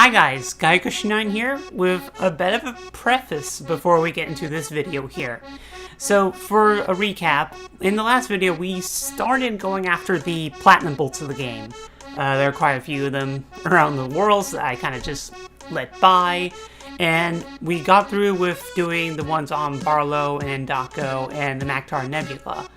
Hi guys, Guy9 here with a bit of a preface before we get into this video here. So for a recap, in the last video we started going after the platinum bolts of the game. There are quite a few of them around the world that I kind of just let by, and we got through with doing the ones on Barlow and Endako and the Mactar Nebula.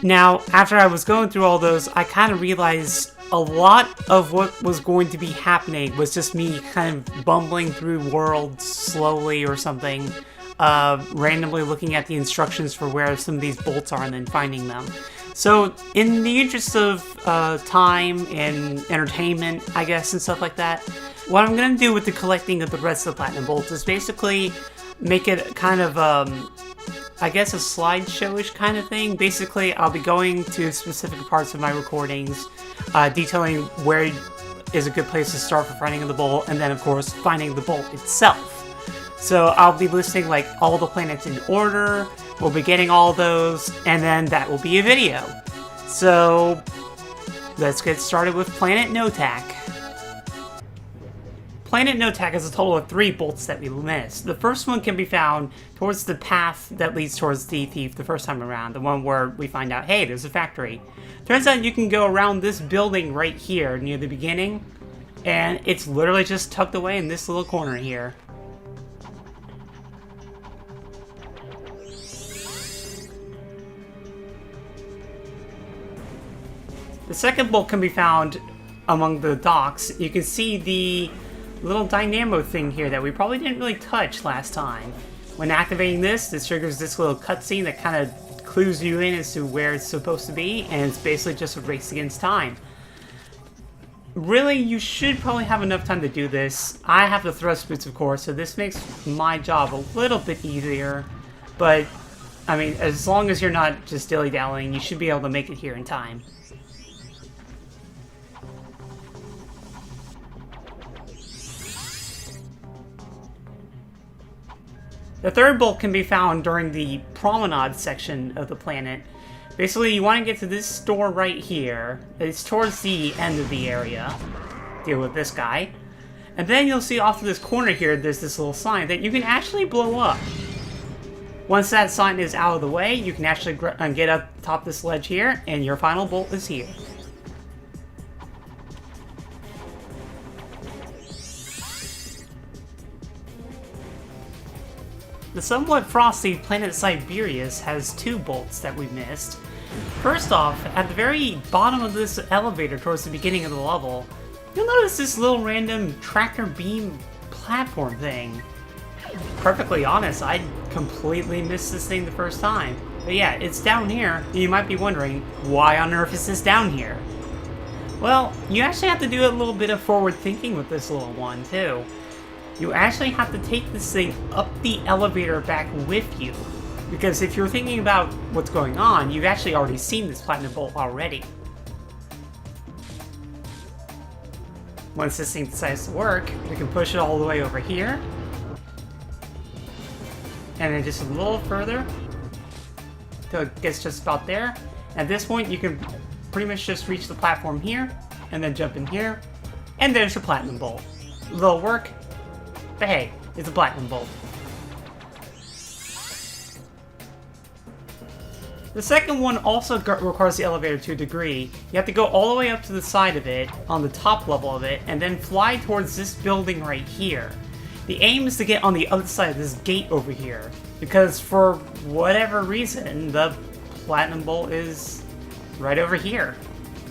Now, after I was going through all those, I kind of realized a lot of what was going to be happening was just me kind of bumbling through worlds slowly or something, randomly looking at the instructions for where some of these bolts are and then finding them. So, in the interest of time and entertainment, I guess, and stuff like that, what I'm going to do with the collecting of the rest of the platinum bolts is basically make it kind of, I guess, a slideshow-ish kind of thing. Basically, I'll be going to specific parts of my recordings, detailing where is a good place to start for finding the bolt, and then, of course, finding the bolt itself. So I'll be listing, like, all the planets in order, we'll be getting all those, and then that will be a video. So, let's get started with Planet Noatak. Planet Noatak has a total of 3 bolts that we missed. The first one can be found towards the path that leads towards the thief the first time around, the one where we find out, hey, there's a factory. Turns out you can go around this building right here near the beginning, and it's literally just tucked away in this little corner here. The second bolt can be found among the docks. You can see the little dynamo thing here that we probably didn't really touch last time. When activating this triggers this little cutscene that kind of clues you in as to where it's supposed to be, and it's basically just a race against time. Really, you should probably have enough time to do this. I have the thrust boots, of course, so this makes my job a little bit easier, but, I mean, as long as you're not just dilly-dallying, you should be able to make it here in time. The third bolt can be found during the promenade section of the planet. Basically, you want to get to this store right here. It's towards the end of the area. Deal with this guy. And then you'll see off to this corner here, there's this little sign that you can actually blow up. Once that sign is out of the way, you can actually get up top this ledge here, and your final bolt is here. The somewhat frosty planet Siberius has 2 bolts that we missed. First off, at the very bottom of this elevator towards the beginning of the level, you'll notice this little random tractor beam platform thing. Perfectly honest, I completely missed this thing the first time. But yeah, it's down here, and you might be wondering, why on earth is this down here? Well, you actually have to do a little bit of forward thinking with this little one, too. You actually have to take this thing up the elevator back with you. Because if you're thinking about what's going on, you've actually already seen this platinum bolt already. Once this thing decides to work, we can push it all the way over here. And then just a little further, till it gets just about there. At this point, you can pretty much just reach the platform here, and then jump in here, and there's your platinum bolt. A little work, but hey, it's a platinum bolt. The second one also requires the elevator to a degree. You have to go all the way up to the side of it, on the top level of it, and then fly towards this building right here. The aim is to get on the other side of this gate over here, because for whatever reason, the platinum bolt is right over here.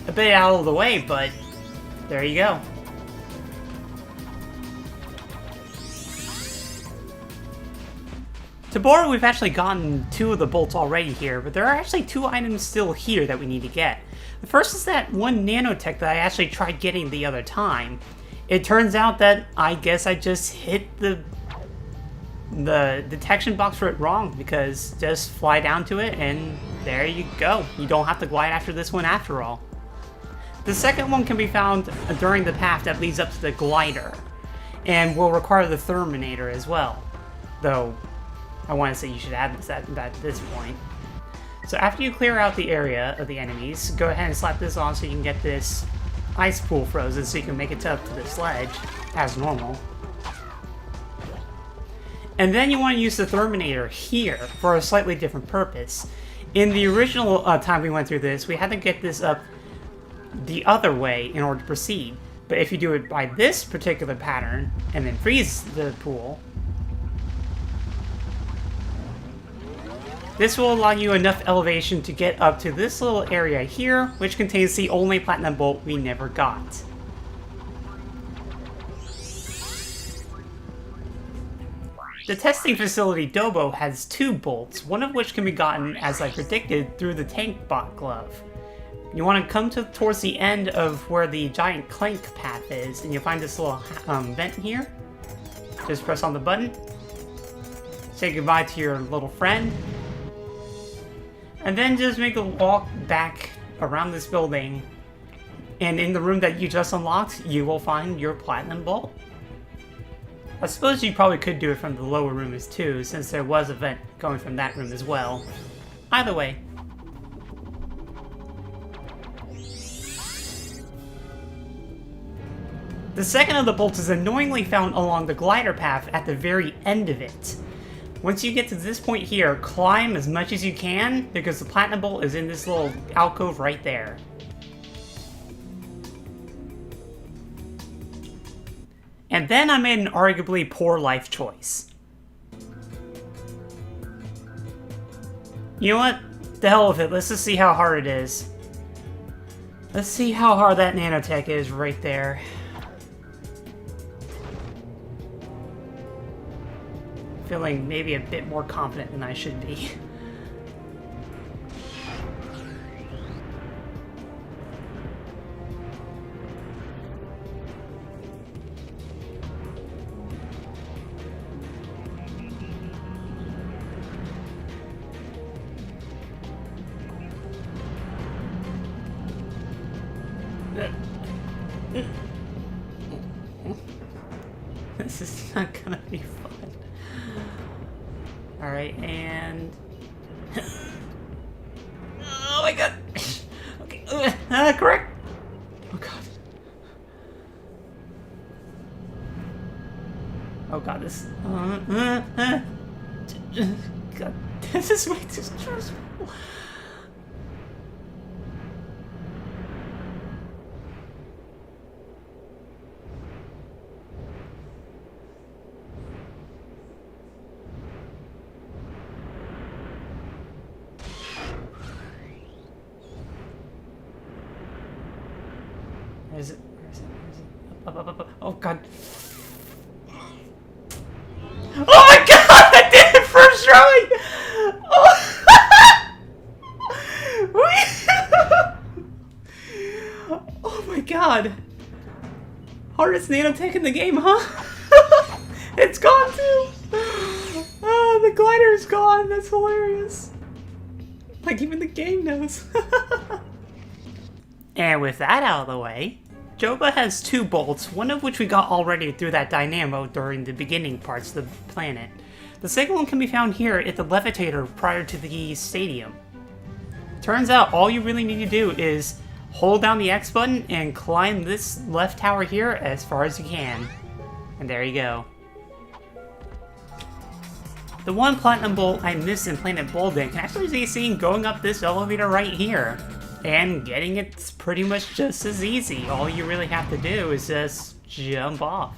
A bit out of the way, but there you go. To Bora, we've actually gotten 2 of the bolts already here, but there are actually 2 items still here that we need to get. The first is that one nanotech that I actually tried getting the other time. It turns out that I guess I just hit the detection box for it wrong, because just fly down to it and there you go. You don't have to glide after this one after all. The second one can be found during the path that leads up to the glider, and will require the Terminator as well. Though, I want to say you should add that at this point. So after you clear out the area of the enemies, go ahead and slap this on so you can get this ice pool frozen so you can make it up to the sledge as normal. And then you want to use the Terminator here for a slightly different purpose. In the original time we went through this, we had to get this up the other way in order to proceed. But if you do it by this particular pattern, and then freeze the pool, this will allow you enough elevation to get up to this little area here, which contains the only platinum bolt we never got. The testing facility Dobo has 2 bolts, one of which can be gotten, as I predicted, through the tank bot glove. You want to come towards the end of where the giant Clank path is, and you'll find this little vent here. Just press on the button. Say goodbye to your little friend. And then just make a walk back around this building. And in the room that you just unlocked, you will find your platinum bolt. I suppose you probably could do it from the lower rooms too, since there was a vent going from that room as well. Either way. The second of the bolts is annoyingly found along the glider path at the very end of it. Once you get to this point here, climb as much as you can, because the platinum bolt is in this little alcove right there. And then I made an arguably poor life choice. You know what? The hell with it. Let's just see how hard it is. Let's see how hard that nanotech is right there. Feeling maybe a bit more confident than I should be. This is not gonna be fun. Alright, and... oh my god! Okay, correct! Oh god. Oh god, this... god, this is way too stressful. Where is it? Where is it? Where is it? Up. Oh god. Oh my god! I did it first try! Oh, oh my god. Hardest nanotech in the game, huh? It's gone too! Oh, the glider's gone. That's hilarious. Like even the game knows. And with that out of the way, Joba has 2 bolts, one of which we got already through that dynamo during the beginning parts of the planet. The second one can be found here at the levitator prior to the stadium. Turns out all you really need to do is hold down the X button and climb this left tower here as far as you can. And there you go. The one platinum bolt I missed in Planet Bolden can actually be seen going up this elevator right here. And getting it's pretty much just as easy. All you really have to do is just jump off.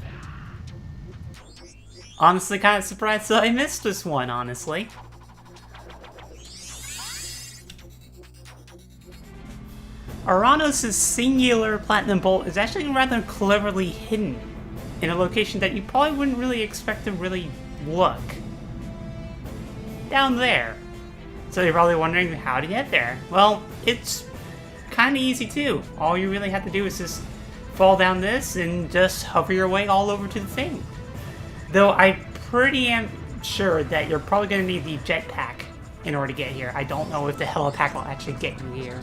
Honestly, kind of surprised that I missed this one, honestly. Aranos' singular platinum bolt is actually rather cleverly hidden in a location that you probably wouldn't really expect to really look. Down there. So you're probably wondering how to get there. Well, it's kind of easy too. All you really have to do is just fall down this and just hover your way all over to the thing. Though I pretty am sure that you're probably going to need the jetpack in order to get here. I don't know if the helipack will actually get you here.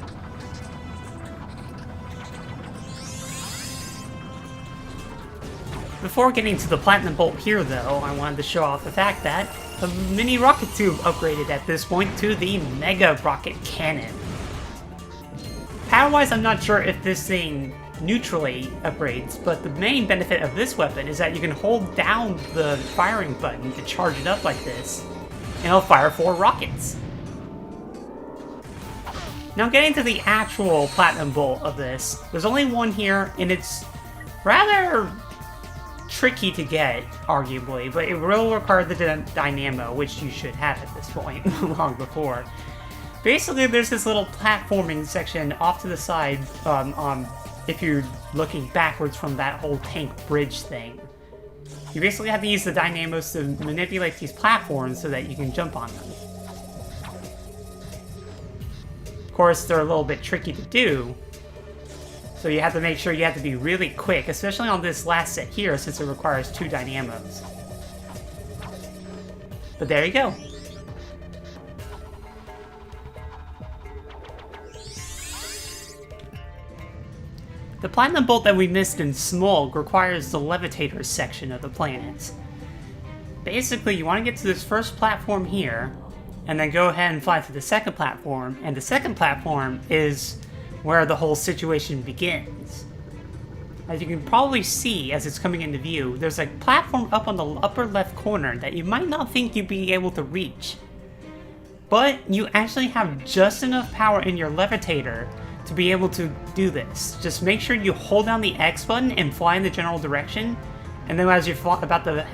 Before getting to the platinum bolt here though, I wanted to show off the fact that the mini rocket tube upgraded at this point to the mega rocket cannon. Power-wise, I'm not sure if this thing neutrally upgrades, but the main benefit of this weapon is that you can hold down the firing button to charge it up like this, and it'll fire 4 rockets. Now getting to the actual Platinum Bolt of this, there's only one here, and it's rather tricky to get, arguably, but it will require the Dynamo, which you should have at this point, long before. Basically, there's this little platforming section off to the side, if you're looking backwards from that whole tank bridge thing. You basically have to use the Dynamos to manipulate these platforms so that you can jump on them. Of course, they're a little bit tricky to do, so you have to make sure you have to be really quick, especially on this last set here, since it requires 2 Dynamos. But there you go. The Platinum Bolt that we missed in Smog requires the Levitator section of the planet. Basically, you want to get to this first platform here, and then go ahead and fly to the second platform, and the second platform is where the whole situation begins. As you can probably see as it's coming into view, there's a platform up on the upper left corner that you might not think you'd be able to reach. But you actually have just enough power in your Levitator to be able to do this. Just make sure you hold down the X button and fly in the general direction, and then as you're about to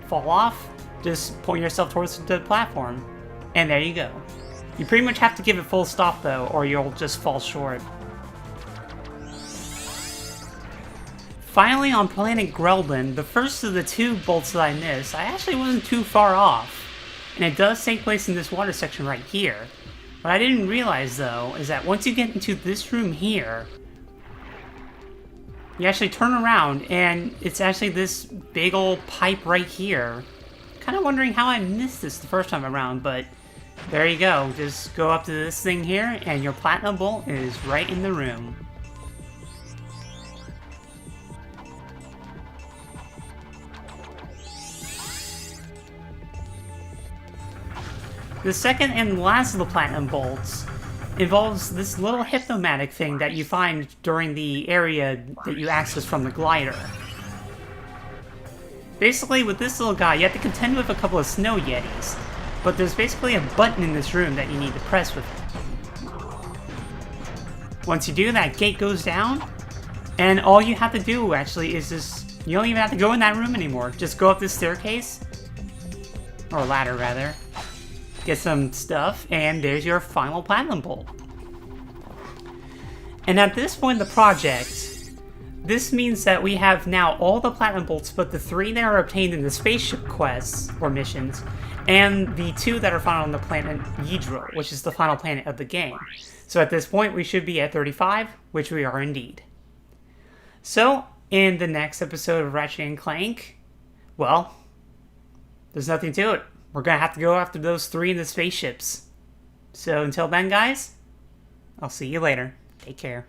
fall off, just point yourself towards the platform. And there you go. You pretty much have to give it full stop though, or you'll just fall short. Finally, on planet Ghrelin, the first of the 2 bolts that I missed, I actually wasn't too far off. And it does take place in this water section right here. What I didn't realize, though, is that once you get into this room here, you actually turn around, and it's actually this big old pipe right here. Kind of wondering how I missed this the first time around, but there you go. Just go up to this thing here, and your Platinum Bolt is right in the room. The second and last of the Platinum Bolts involves this little Hypnomatic thing that you find during the area that you access from the glider. Basically, with this little guy, you have to contend with a couple of Snow Yetis, but there's basically a button in this room that you need to press with it. Once you do, that gate goes down, and all you have to do, actually, is just... You don't even have to go in that room anymore. Just go up this staircase, or ladder, rather. Get some stuff, and there's your final Platinum Bolt. And at this point in the project, this means that we have now all the Platinum Bolts but the 3 that are obtained in the spaceship quests, or missions, and the 2 that are found on the planet Yidro, which is the final planet of the game. So at this point, we should be at 35, which we are indeed. So, in the next episode of Ratchet & Clank, well, there's nothing to it. We're gonna have to go after those 3 in the spaceships. So until then, guys, I'll see you later. Take care.